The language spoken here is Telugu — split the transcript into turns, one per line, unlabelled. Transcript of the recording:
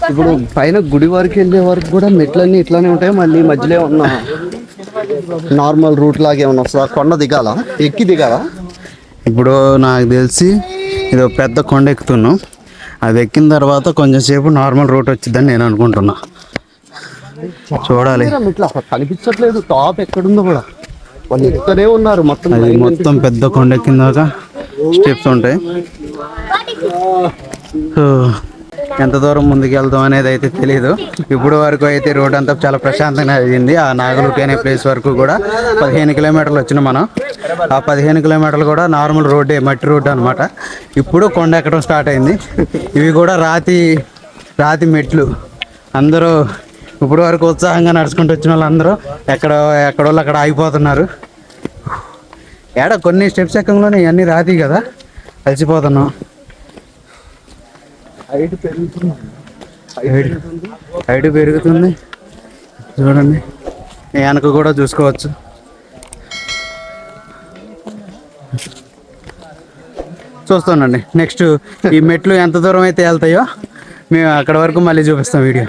ఇప్పుడు పైన గుడి వరకు వెళ్ళే వరకు కూడా మెట్లన్నీ ఇట్లానే ఉంటాయి. మళ్ళీ మధ్యలో ఉన్న నార్మల్ రూట్ లాగే ఏమన్నా వస్తుందా? కొండ దిగాల, ఎక్కి దిగాల?
ఇప్పుడు నాకు తెలిసి ఇది పెద్ద కొండ ఎక్కుతున్నాం. అది ఎక్కిన తర్వాత కొంచెం సేపు నార్మల్ రూట్ వచ్చిందని నేను అనుకుంటున్నా. చూడాలి.
ఇట్లా కనిపించట్లేదు టాప్ ఎక్కడుందో కూడా. వాళ్ళు ఎక్కుతూనే ఉన్నారు.
మొత్తం పెద్ద కొండ ఎక్కిందాక స్టెప్స్ ఉంటాయి. ఎంత దూరం ముందుకు వెళ్దాం అనేది అయితే తెలియదు. ఇప్పుడు వరకు అయితే రోడ్ అంతా చాలా ప్రశాంతంగా అయింది. ఆ నాగలుకి అనే ప్లేస్ వరకు కూడా 15 కిలోమీటర్లు వచ్చినాం మనం. ఆ 15 కిలోమీటర్లు కూడా నార్మల్ రోడ్డే, మట్టి రోడ్డు అనమాట. ఇప్పుడు కొండ ఎక్కడం స్టార్ట్ అయింది. ఇవి కూడా రాతి మెట్లు. అందరూ ఇప్పుడు వరకు ఉత్సాహంగా నడుచుకుంటూ వచ్చిన వాళ్ళందరూ ఎక్కడోళ్ళు అక్కడ ఆగిపోతున్నారు. కొన్ని స్టెప్స్ ఎక్కడంలోనే ఇవన్నీ రాతి కదా, కలిసిపోతున్నాం. హైట్ పెరుగుతుంది చూడండి. వెనక కూడా చూసుకోవచ్చు. చూస్తానండి నెక్స్ట్ ఈ మెట్లు ఎంత దూరం అయితే వెళ్తాయో మేము అక్కడ వరకు మళ్ళీ చూపిస్తాం వీడియో.